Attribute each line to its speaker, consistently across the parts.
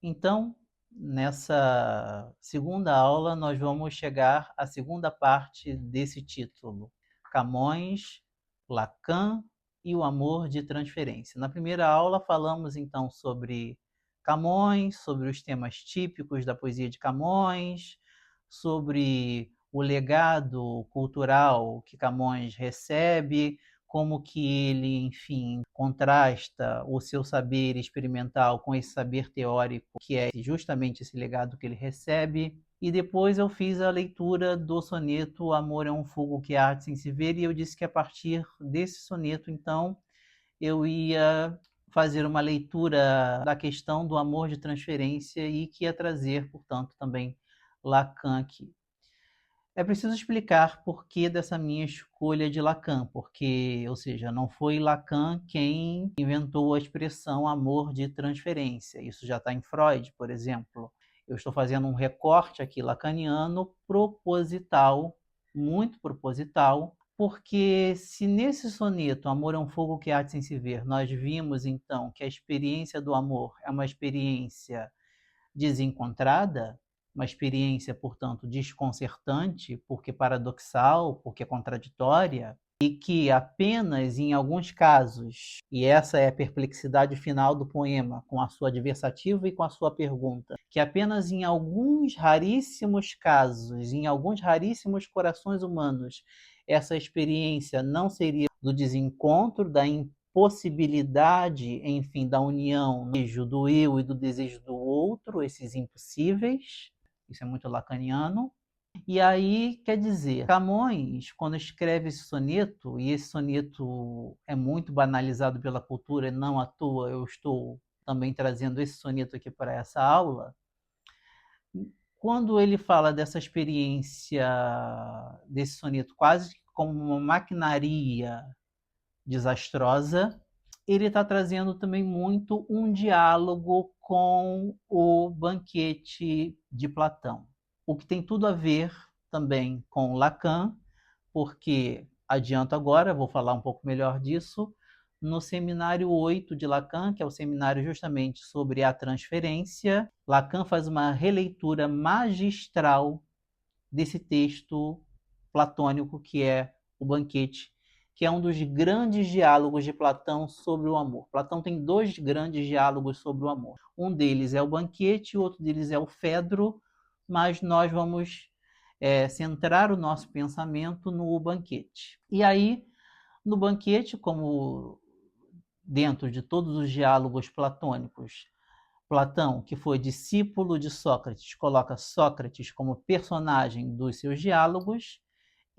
Speaker 1: Então, nessa segunda aula, nós vamos chegar à segunda parte desse título: Camões, Lacan e o amor de transferência. Na primeira aula, falamos então sobre Camões, sobre os temas típicos da poesia de Camões, sobre o legado cultural que Camões recebe, como que ele, enfim, contrasta o seu saber experimental com esse saber teórico, que é justamente esse legado que ele recebe. E depois eu fiz a leitura do soneto "O Amor é um fogo que arde sem se ver", e eu disse que a partir desse soneto, então, eu ia fazer uma leitura da questão do amor de transferência e que ia trazer, portanto, também Lacan aqui. É preciso explicar por que dessa minha escolha de Lacan, porque, ou seja, não foi Lacan quem inventou a expressão amor de transferência. Isso já está em Freud, por exemplo. Eu estou fazendo um recorte aqui lacaniano proposital, muito proposital, porque se nesse soneto Amor é um fogo que arde sem se ver, nós vimos então que a experiência do amor é uma experiência desencontrada, uma experiência, portanto, desconcertante, porque paradoxal, porque contraditória, e que apenas em alguns casos, e essa é a perplexidade final do poema, com a sua adversativa e com a sua pergunta, que apenas em alguns raríssimos casos, em alguns raríssimos corações humanos, essa experiência não seria do desencontro, da possibilidade, enfim, da união do eu e do desejo do outro, esses impossíveis, isso é muito lacaniano. E aí, quer dizer, Camões, quando escreve esse soneto, e esse soneto é muito banalizado pela cultura, e não à toa eu estou também trazendo esse soneto aqui para essa aula, quando ele fala dessa experiência, desse soneto quase como uma maquinaria desastrosa, ele está trazendo também muito um diálogo com o Banquete de Platão, o que tem tudo a ver também com Lacan, porque, adianto agora, vou falar um pouco melhor disso, no seminário 8 de Lacan, que é o seminário justamente sobre a transferência, Lacan faz uma releitura magistral desse texto platônico que é o Banquete, que é um dos grandes diálogos de Platão sobre o amor. Platão tem dois grandes diálogos sobre o amor. Um deles é o Banquete, o outro deles é o Fedro, mas nós vamos centrar o nosso pensamento no Banquete. E aí, no Banquete, como dentro de todos os diálogos platônicos, Platão, que foi discípulo de Sócrates, coloca Sócrates como personagem dos seus diálogos,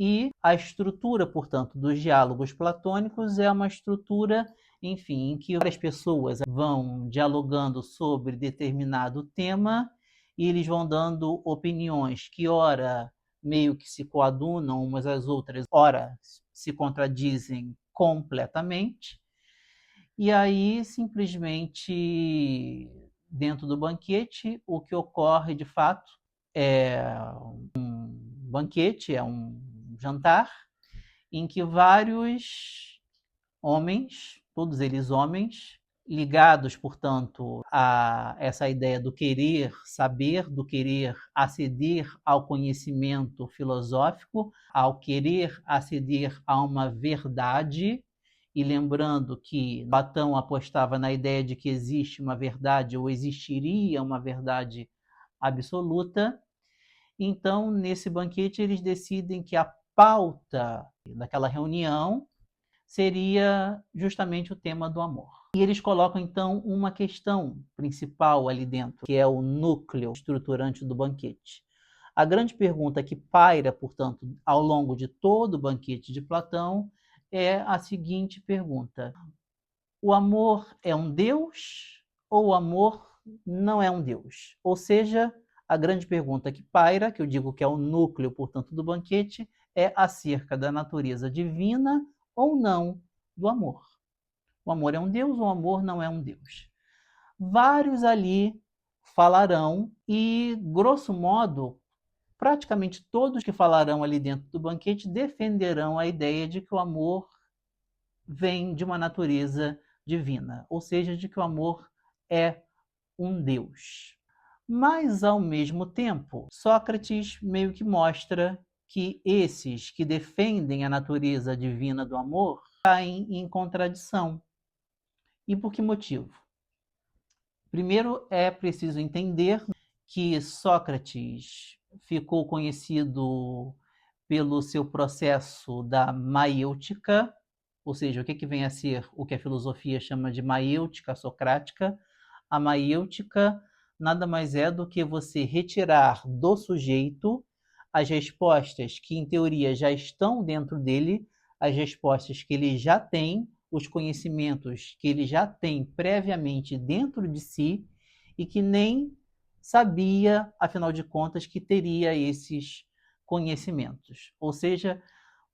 Speaker 1: e a estrutura, portanto, dos diálogos platônicos é uma estrutura, enfim, em que várias pessoas vão dialogando sobre determinado tema e eles vão dando opiniões que, ora, meio que se coadunam umas às outras, ora, se contradizem completamente. E aí, simplesmente, dentro do banquete, o que ocorre de fato é um banquete, é um jantar, em que vários homens, todos eles homens, ligados, portanto, a essa ideia do querer saber, do querer aceder ao conhecimento filosófico, ao querer aceder a uma verdade, e lembrando que Platão apostava na ideia de que existe uma verdade ou existiria uma verdade absoluta. Então, nesse banquete, eles decidem que a pauta daquela reunião seria justamente o tema do amor. E eles colocam, então, uma questão principal ali dentro, que é o núcleo estruturante do banquete. A grande pergunta que paira, portanto, ao longo de todo o banquete de Platão é a seguinte pergunta: o amor é um Deus ou o amor não é um Deus? Ou seja, a grande pergunta que paira, que eu digo que é o núcleo, portanto, do banquete, é acerca da natureza divina ou não do amor. O amor é um Deus ou o amor não é um Deus? Vários ali falarão e, grosso modo, praticamente todos que falarão ali dentro do banquete defenderão a ideia de que o amor vem de uma natureza divina, ou seja, de que o amor é um Deus. Mas, ao mesmo tempo, Sócrates meio que mostra que esses que defendem a natureza divina do amor caem em contradição. E por que motivo? Primeiro, é preciso entender que Sócrates ficou conhecido pelo seu processo da maiêutica, ou seja, o que vem a ser o que a filosofia chama de maiêutica socrática. A maiêutica nada mais é do que você retirar do sujeito as respostas que, em teoria, já estão dentro dele, as respostas que ele já tem, os conhecimentos que ele já tem previamente dentro de si e que nem sabia, afinal de contas, que teria esses conhecimentos. Ou seja,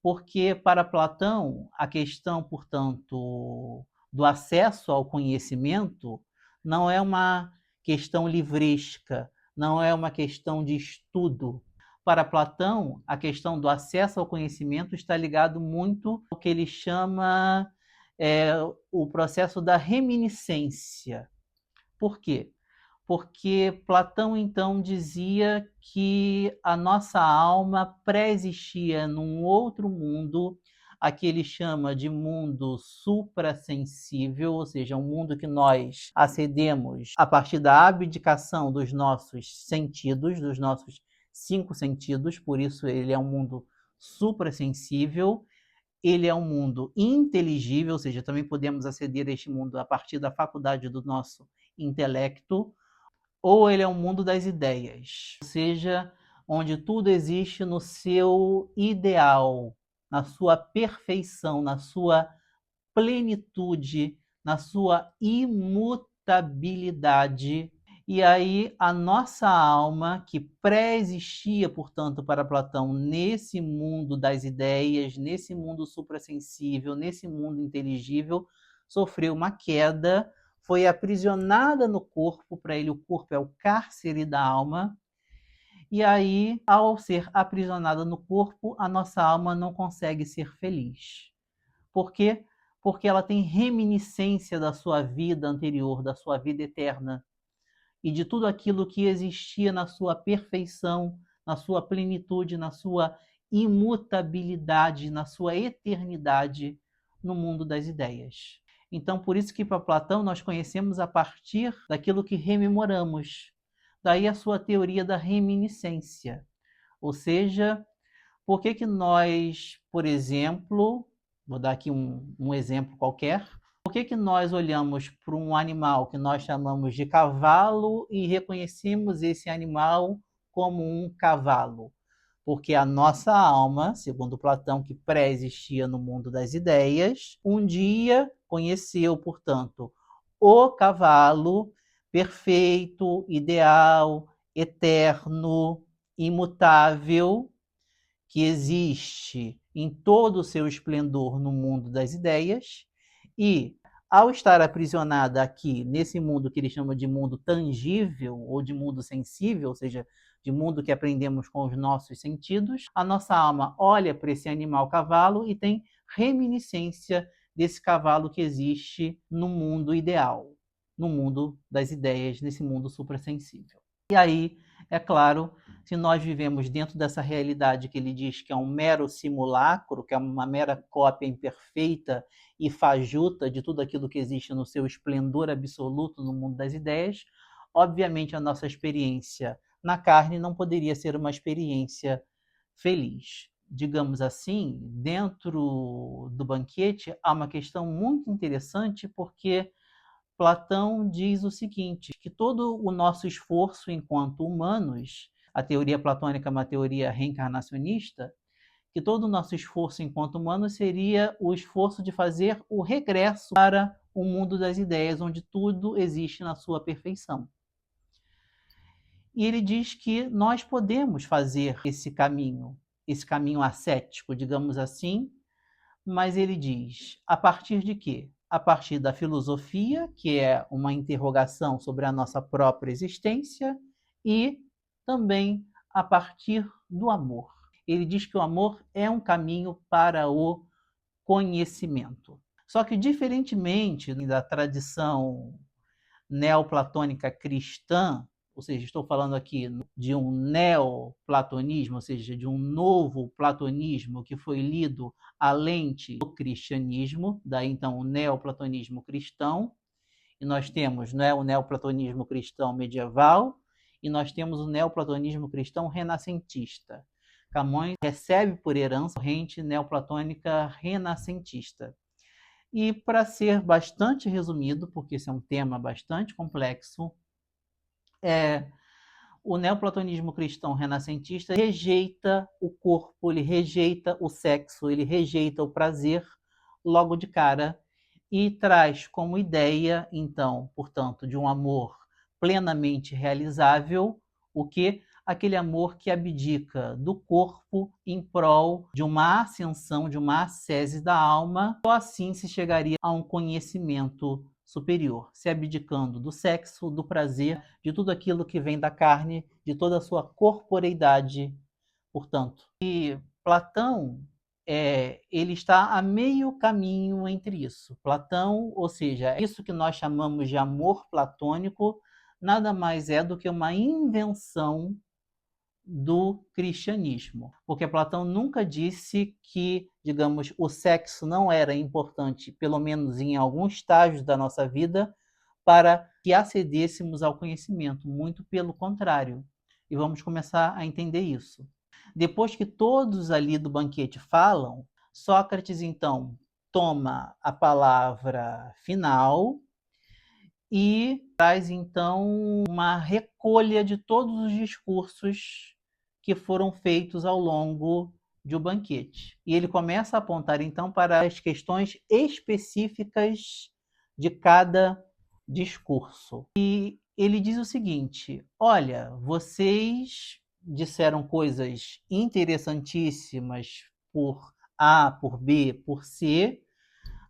Speaker 1: porque para Platão, a questão, portanto, do acesso ao conhecimento não é uma questão livresca, não é uma questão de estudo. Para Platão, a questão do acesso ao conhecimento está ligado muito ao que ele chama o processo da reminiscência. Por quê? Porque Platão então dizia que a nossa alma pré-existia num outro mundo, a que ele chama de mundo suprassensível, ou seja, um mundo que nós acedemos a partir da abdicação dos nossos sentidos, dos nossos 5 sentidos, por isso ele é um mundo suprassensível. Ele é um mundo inteligível, ou seja, também podemos aceder a este mundo a partir da faculdade do nosso intelecto, ou ele é um mundo das ideias, ou seja, onde tudo existe no seu ideal, na sua perfeição, na sua plenitude, na sua imutabilidade. E aí a nossa alma, que pré-existia, portanto, para Platão, nesse mundo das ideias, nesse mundo suprassensível, nesse mundo inteligível, sofreu uma queda, foi aprisionada no corpo. Para ele, o corpo é o cárcere da alma. E aí, ao ser aprisionada no corpo, a nossa alma não consegue ser feliz. Por quê? Porque ela tem reminiscência da sua vida anterior, da sua vida eterna e de tudo aquilo que existia na sua perfeição, na sua plenitude, na sua imutabilidade, na sua eternidade no mundo das ideias. Então, por isso que para Platão nós conhecemos a partir daquilo que rememoramos. Daí a sua teoria da reminiscência. Ou seja, por que nós, por exemplo, vou dar aqui um exemplo qualquer, por que nós olhamos para um animal que nós chamamos de cavalo e reconhecemos esse animal como um cavalo? Porque a nossa alma, segundo Platão, que pré-existia no mundo das ideias, um dia conheceu, portanto, o cavalo perfeito, ideal, eterno, imutável, que existe em todo o seu esplendor no mundo das ideias, e ao estar aprisionada aqui nesse mundo que ele chama de mundo tangível ou de mundo sensível, ou seja, de mundo que aprendemos com os nossos sentidos, a nossa alma olha para esse animal cavalo e tem reminiscência desse cavalo que existe no mundo ideal, no mundo das ideias, nesse mundo suprassensível. E aí, é claro, se nós vivemos dentro dessa realidade que ele diz que é um mero simulacro, que é uma mera cópia imperfeita e fajuta de tudo aquilo que existe no seu esplendor absoluto no mundo das ideias, obviamente a nossa experiência na carne não poderia ser uma experiência feliz. Digamos assim, dentro do banquete há uma questão muito interessante, porque Platão diz o seguinte, que todo o nosso esforço enquanto humanos, a teoria platônica é uma teoria reencarnacionista, que todo o nosso esforço enquanto humanos seria o esforço de fazer o regresso para o mundo das ideias, onde tudo existe na sua perfeição. E ele diz que nós podemos fazer esse caminho ascético, digamos assim, mas ele diz, a partir de quê? A partir da filosofia, que é uma interrogação sobre a nossa própria existência, e também a partir do amor. Ele diz que o amor é um caminho para o conhecimento. Só que, diferentemente da tradição neoplatônica cristã, ou seja, estou falando aqui de um neoplatonismo, ou seja, de um novo platonismo que foi lido à lente do cristianismo, daí então o neoplatonismo cristão, e nós temos, né, o neoplatonismo cristão medieval, e nós temos o neoplatonismo cristão renascentista. Camões recebe por herança a corrente neoplatônica renascentista. E para ser bastante resumido, porque esse é um tema bastante complexo, o neoplatonismo cristão renascentista rejeita o corpo, ele rejeita o sexo, ele rejeita o prazer logo de cara e traz como ideia, então, portanto, de um amor plenamente realizável, o que? Aquele amor que abdica do corpo em prol de uma ascensão, de uma ascese da alma, só assim se chegaria a um conhecimento superior, se abdicando do sexo, do prazer, de tudo aquilo que vem da carne, de toda a sua corporeidade, portanto. E Platão, ele está a meio caminho entre isso. Platão, ou seja, isso que nós chamamos de amor platônico, nada mais é do que uma invenção do cristianismo, porque Platão nunca disse que, digamos, o sexo não era importante, pelo menos em alguns estágios da nossa vida, para que acedêssemos ao conhecimento, muito pelo contrário. E vamos começar a entender isso. Depois que todos ali do banquete falam, Sócrates então toma a palavra final e traz então uma recolha de todos os discursos que foram feitos ao longo do banquete. E ele começa a apontar então para as questões específicas de cada discurso. E ele diz o seguinte: olha, vocês disseram coisas interessantíssimas por A, por B, por C,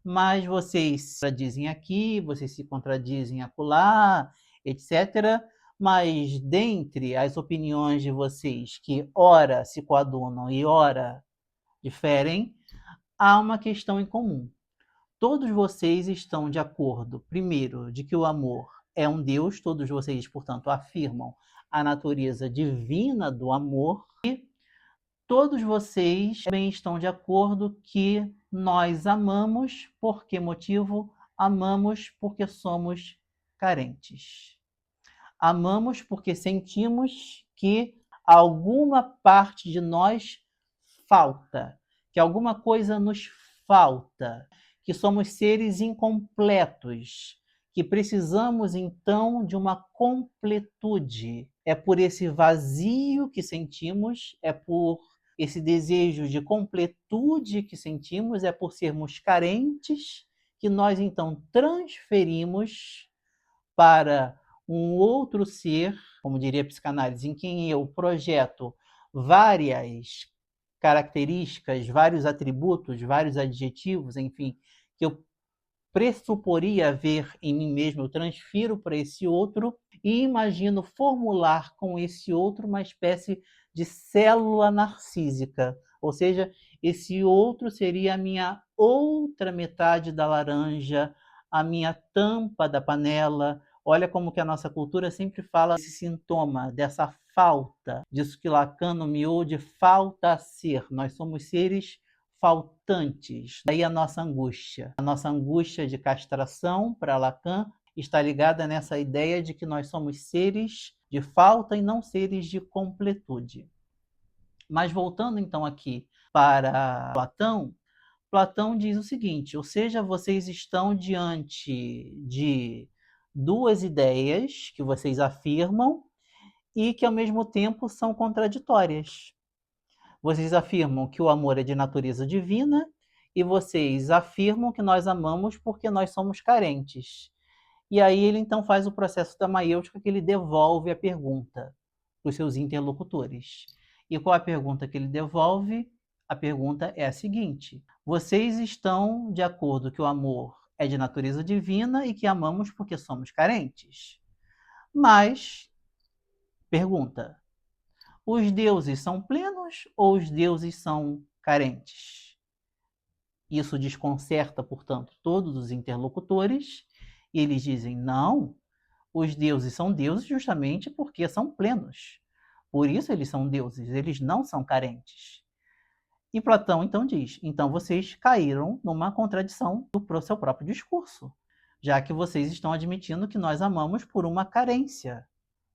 Speaker 1: mas vocês se contradizem aqui, vocês se contradizem acolá, etc. Mas dentre as opiniões de vocês que ora se coadunam e ora diferem, há uma questão em comum. Todos vocês estão de acordo, primeiro, de que o amor é um Deus, todos vocês, portanto, afirmam a natureza divina do amor, e todos vocês também estão de acordo que nós amamos, por que motivo? Amamos porque somos carentes. Amamos porque sentimos que alguma parte de nós falta, que alguma coisa nos falta, que somos seres incompletos, que precisamos então de uma completude. É por esse vazio que sentimos, é por esse desejo de completude que sentimos, é por sermos carentes que nós então transferimos para um outro ser, como diria a psicanálise, em quem eu projeto várias características, vários atributos, vários adjetivos, enfim, que eu pressuporia ver em mim mesmo, eu transfiro para esse outro e imagino formular com esse outro uma espécie de célula narcísica, ou seja, esse outro seria a minha outra metade da laranja, a minha tampa da panela. Olha como que a nossa cultura sempre fala desse sintoma, dessa falta, disso que Lacan nomeou de falta a ser. Nós somos seres faltantes. Daí a nossa angústia. A nossa angústia de castração, para Lacan, está ligada nessa ideia de que nós somos seres de falta e não seres de completude. Mas voltando então aqui para Platão, Platão diz o seguinte, ou seja, vocês estão diante de duas ideias que vocês afirmam e que ao mesmo tempo são contraditórias. Vocês afirmam que o amor é de natureza divina e vocês afirmam que nós amamos porque nós somos carentes. E aí ele então faz o processo da maiêutica, que ele devolve a pergunta para os seus interlocutores. E qual a pergunta que ele devolve? A pergunta é a seguinte: vocês estão de acordo que o amor é de natureza divina e que amamos porque somos carentes? Mas, pergunta, os deuses são plenos ou os deuses são carentes? Isso desconcerta, portanto, todos os interlocutores, e eles dizem: não, os deuses são deuses justamente porque são plenos. Por isso eles são deuses, eles não são carentes. E Platão então diz: então vocês caíram numa contradição do seu próprio discurso, já que vocês estão admitindo que nós amamos por uma carência,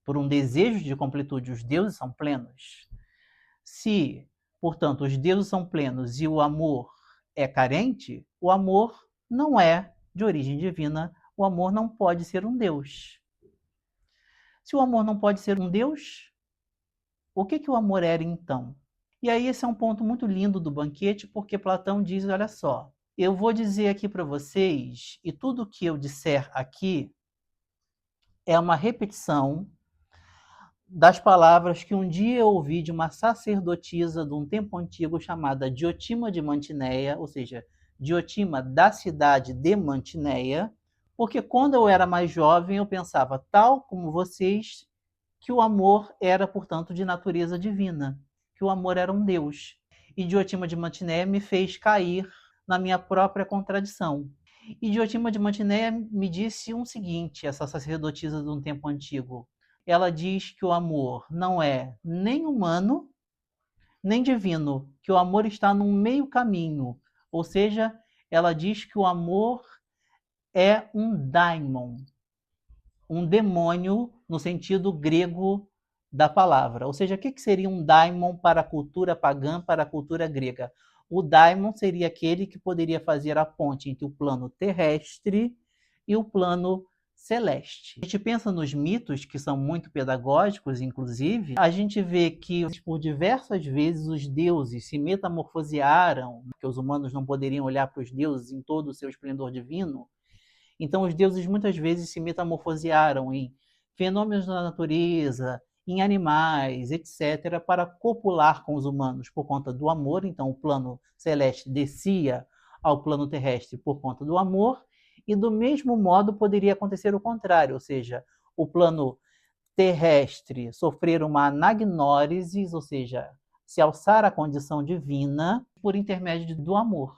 Speaker 1: por um desejo de completude. Os deuses são plenos. Se, portanto, os deuses são plenos e o amor é carente, o amor não é de origem divina, o amor não pode ser um Deus. Se o amor não pode ser um Deus, o que o amor era então? E aí esse é um ponto muito lindo do banquete, porque Platão diz, olha só, eu vou dizer aqui para vocês, e tudo que eu disser aqui é uma repetição das palavras que um dia eu ouvi de uma sacerdotisa de um tempo antigo chamada Diotima de Mantineia, ou seja, Diotima da cidade de Mantineia, porque quando eu era mais jovem eu pensava, tal como vocês, que o amor era, portanto, de natureza divina, que o amor era um Deus. E Diotima de Mantineia me fez cair na minha própria contradição. E Diotima de Mantineia me disse o seguinte, essa sacerdotisa de um tempo antigo. Ela diz que o amor não é nem humano, nem divino, que o amor está num meio caminho. Ou seja, ela diz que o amor é um daimon, um demônio no sentido grego da palavra. Ou seja, o que seria um daimon para a cultura pagã, para a cultura grega? O daimon seria aquele que poderia fazer a ponte entre o plano terrestre e o plano celeste. A gente pensa nos mitos, que são muito pedagógicos, inclusive, a gente vê que por diversas vezes os deuses se metamorfosearam, porque os humanos não poderiam olhar para os deuses em todo o seu esplendor divino. Então, os deuses muitas vezes se metamorfosearam em fenômenos da natureza, em animais, etc., para copular com os humanos por conta do amor. Então, o plano celeste descia ao plano terrestre por conta do amor, e do mesmo modo poderia acontecer o contrário, ou seja, o plano terrestre sofrer uma anagnórese, ou seja, se alçar à condição divina por intermédio do amor.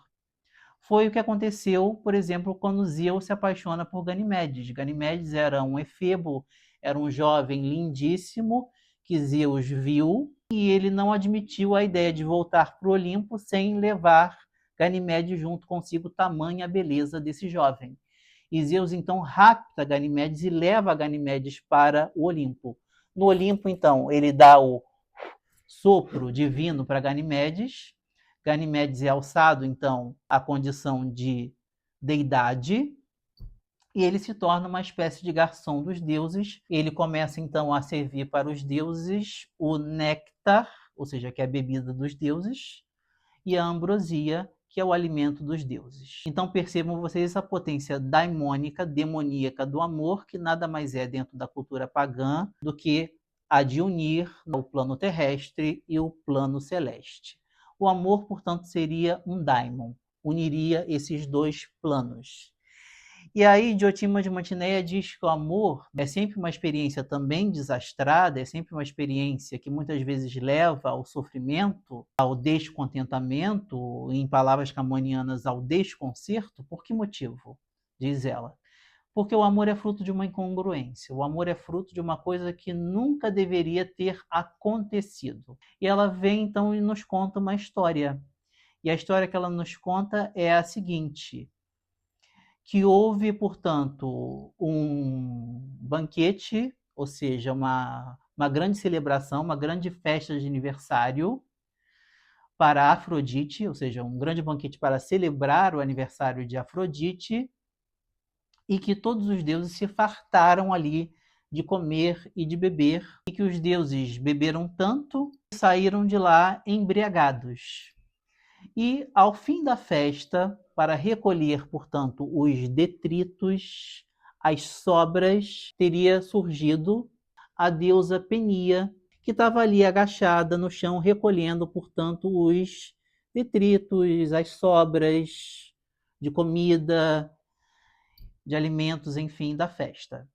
Speaker 1: Foi o que aconteceu, por exemplo, quando Zeus se apaixona por Ganimedes. Ganimedes era um efebo, era um jovem lindíssimo que Zeus viu, e ele não admitiu a ideia de voltar para o Olimpo sem levar Ganimedes junto consigo, tamanha a beleza desse jovem. E Zeus então rapta Ganimedes e leva Ganimedes para o Olimpo. No Olimpo, então, ele dá o sopro divino para Ganimedes. Ganimedes é alçado, então, à condição de deidade, e ele se torna uma espécie de garçom dos deuses. Ele começa, então, a servir para os deuses o néctar, ou seja, que é a bebida dos deuses, e a ambrosia, que é o alimento dos deuses. Então percebam vocês essa potência daimônica, demoníaca do amor, que nada mais é dentro da cultura pagã do que a de unir o plano terrestre e o plano celeste. O amor, portanto, seria um daimon, uniria esses dois planos. E aí, Diotima de Mantineia diz que o amor é sempre uma experiência também desastrada, é sempre uma experiência que muitas vezes leva ao sofrimento, ao descontentamento, em palavras camonianas, ao desconcerto. Por que motivo? Diz ela. Porque o amor é fruto de uma incongruência, o amor é fruto de uma coisa que nunca deveria ter acontecido. E ela vem então e nos conta uma história. E a história que ela nos conta é a seguinte: que houve, portanto, um banquete, ou seja, uma grande celebração, uma grande festa de aniversário para Afrodite, ou seja, um grande banquete para celebrar o aniversário de Afrodite, e que todos os deuses se fartaram ali de comer e de beber, e que os deuses beberam tanto que saíram de lá embriagados. E, ao fim da festa, para recolher, portanto, os detritos, as sobras, teria surgido a deusa Penia, que estava ali agachada no chão, recolhendo, portanto, os detritos, as sobras de comida, de alimentos, enfim, da festa.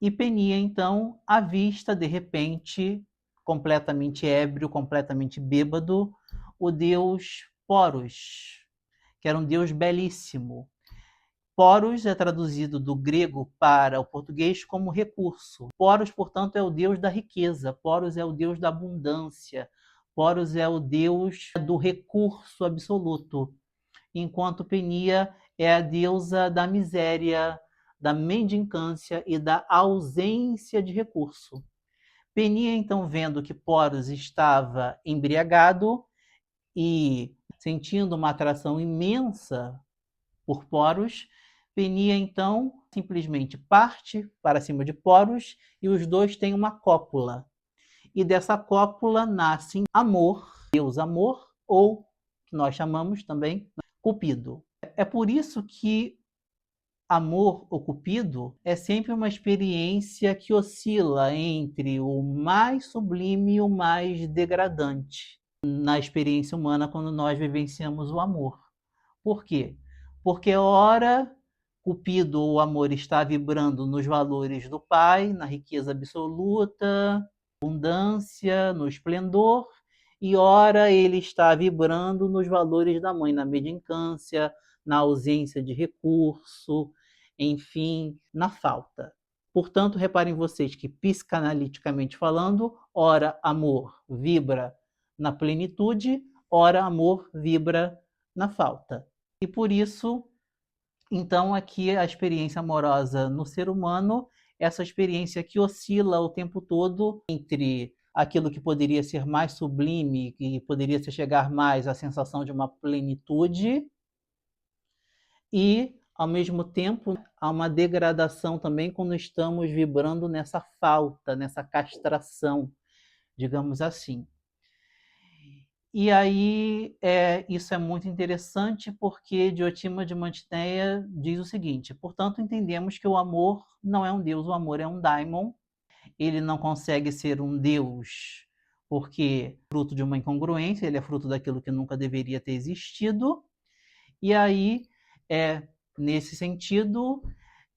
Speaker 1: E Penia, então, avista, de repente, completamente ébrio, completamente bêbado, o deus Poros, que era um deus belíssimo. Poros é traduzido do grego para o português como recurso. Poros, portanto, é o deus da riqueza. Poros é o deus da abundância. Poros é o deus do recurso absoluto. Enquanto Penia é a deusa da miséria, da mendicância e da ausência de recurso. Penia, então, vendo que Poros estava embriagado e sentindo uma atração imensa por Poros, Penia, então, simplesmente parte para cima de Poros e os dois têm uma cópula. E dessa cópula nasce Amor, Deus Amor, ou que nós chamamos também Cupido. É por isso que Amor ou Cupido é sempre uma experiência que oscila entre o mais sublime e o mais degradante na experiência humana quando nós vivenciamos o amor. Por quê? Porque ora Cupido, o amor, está vibrando nos valores do Pai, na riqueza absoluta, abundância, no esplendor, e ora ele está vibrando nos valores da mãe, na mendicância, na ausência de recurso, enfim, na falta. Portanto, reparem vocês que, psicanaliticamente falando, ora amor vibra na plenitude, ora amor vibra na falta. E por isso, então, aqui a experiência amorosa no ser humano, essa experiência que oscila o tempo todo entre aquilo que poderia ser mais sublime, que poderia se chegar mais à sensação de uma plenitude, e, ao mesmo tempo, há uma degradação também quando estamos vibrando nessa falta, nessa castração, digamos assim. E aí, isso é muito interessante porque Diotima de Mantineia diz o seguinte: portanto, entendemos que o amor não é um deus, o amor é um daimon. Ele não consegue ser um deus porque é fruto de uma incongruência, ele é fruto daquilo que nunca deveria ter existido. E aí, nesse sentido,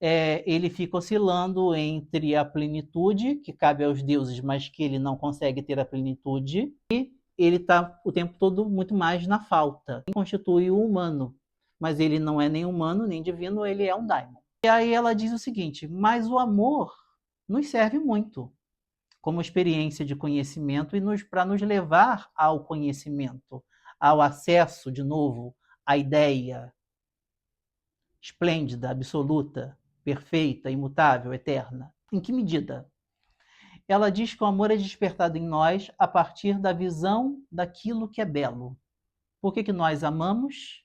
Speaker 1: ele fica oscilando entre a plenitude, que cabe aos deuses, mas que ele não consegue ter a plenitude, e ele está o tempo todo muito mais na falta. Ele constitui o humano, mas ele não é nem humano, nem divino, ele é um daimon. E aí ela diz o seguinte: mas o amor nos serve muito como experiência de conhecimento e para nos levar ao conhecimento, ao acesso, de novo, à ideia esplêndida, absoluta, perfeita, imutável, eterna. Em que medida? Ela diz que o amor é despertado em nós a partir da visão daquilo que é belo. Por que nós amamos?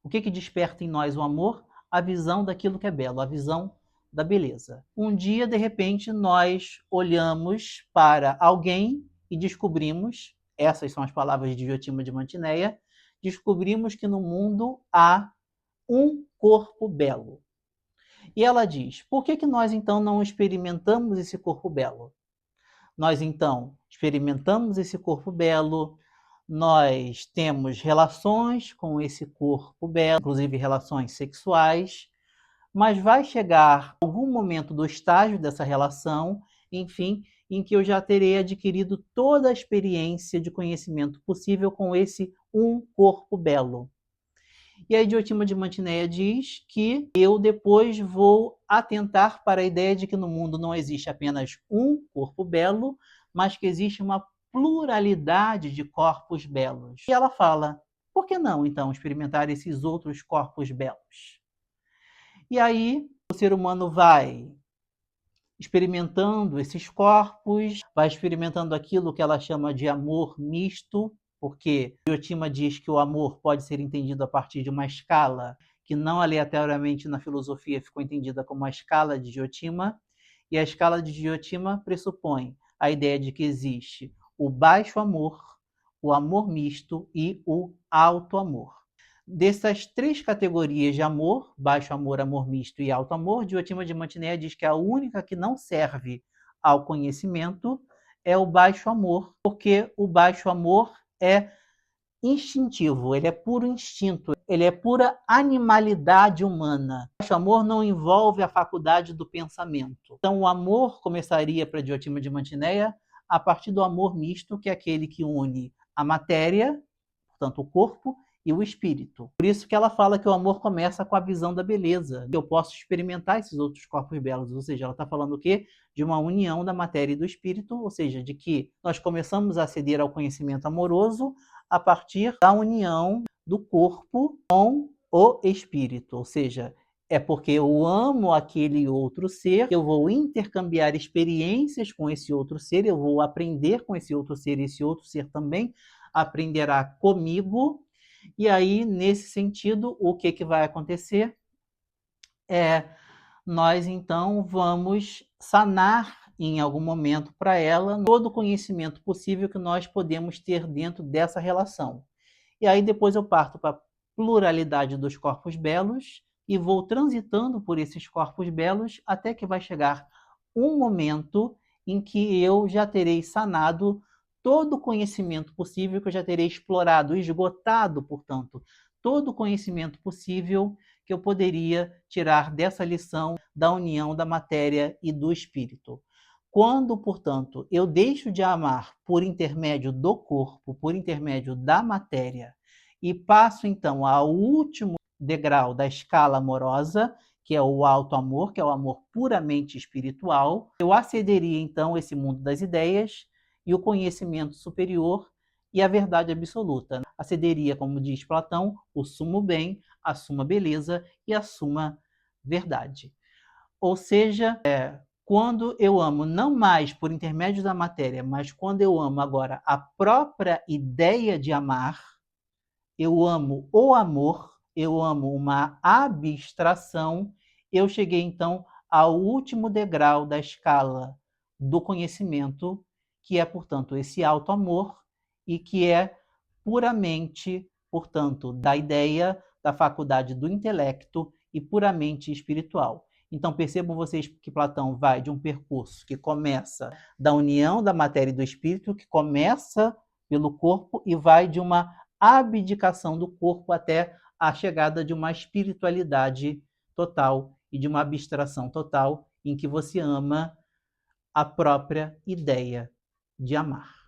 Speaker 1: O que desperta em nós o amor? A visão daquilo que é belo, a visão da beleza. Um dia, de repente, nós olhamos para alguém e descobrimos, essas são as palavras de Diotima de Mantineia, descobrimos que no mundo há um corpo belo. E ela diz: por que nós então não experimentamos esse corpo belo? Nós então experimentamos esse corpo belo, nós temos relações com esse corpo belo, inclusive relações sexuais, mas vai chegar algum momento do estágio dessa relação, enfim, em que eu já terei adquirido toda a experiência de conhecimento possível com esse um corpo belo. E a Diotima de Mantineia diz que eu depois vou atentar para a ideia de que no mundo não existe apenas um corpo belo, mas que existe uma pluralidade de corpos belos. E ela fala: por que não, então, experimentar esses outros corpos belos? E aí o ser humano vai experimentando esses corpos, vai experimentando aquilo que ela chama de amor misto, porque Diotima diz que o amor pode ser entendido a partir de uma escala que não aleatoriamente na filosofia ficou entendida como a escala de Diotima, e a escala de Diotima pressupõe a ideia de que existe o baixo amor, o amor misto e o alto amor. Dessas três categorias de amor, baixo amor, amor misto e alto amor, Diotima de Mantineia diz que a única que não serve ao conhecimento é o baixo amor, porque o baixo amor é instintivo, ele é puro instinto, ele é pura animalidade humana. O baixo amor não envolve a faculdade do pensamento. Então o amor começaria para Diotima de Mantineia a partir do amor misto, que é aquele que une a matéria, portanto o corpo, e o espírito. Por isso que ela fala que o amor começa com a visão da beleza. Eu posso experimentar esses outros corpos belos, ou seja, ela está falando o quê? De uma união da matéria e do espírito, ou seja, de que nós começamos a aceder ao conhecimento amoroso a partir da união do corpo com o espírito, ou seja, é porque eu amo aquele outro ser, eu vou intercambiar experiências com esse outro ser, eu vou aprender com esse outro ser, e esse outro ser também aprenderá comigo. E aí, nesse sentido, o que vai acontecer é nós então vamos sanar em algum momento para ela todo o conhecimento possível que nós podemos ter dentro dessa relação. E aí depois eu parto para a pluralidade dos corpos belos e vou transitando por esses corpos belos até que vai chegar um momento em que eu já terei sanado todo o conhecimento possível, que eu já terei explorado, esgotado, portanto, todo o conhecimento possível que eu poderia tirar dessa lição da união da matéria e do espírito. Quando, portanto, eu deixo de amar por intermédio do corpo, por intermédio da matéria, e passo então ao último degrau da escala amorosa, que é o alto amor, que é o amor puramente espiritual, eu acederia então a esse mundo das ideias e o conhecimento superior e a verdade absoluta. Acederia, como diz Platão, o sumo bem, a suma beleza e a suma verdade. Ou seja, quando eu amo não mais por intermédio da matéria, mas quando eu amo agora a própria ideia de amar, eu amo o amor, eu amo uma abstração, eu cheguei então ao último degrau da escala do conhecimento, que é, portanto, esse alto amor e que é puramente, portanto, da ideia, da faculdade do intelecto e puramente espiritual. Então percebam vocês que Platão vai de um percurso que começa da união da matéria e do espírito, que começa pelo corpo e vai de uma abdicação do corpo até a chegada de uma espiritualidade total e de uma abstração total em que você ama a própria ideia de amar.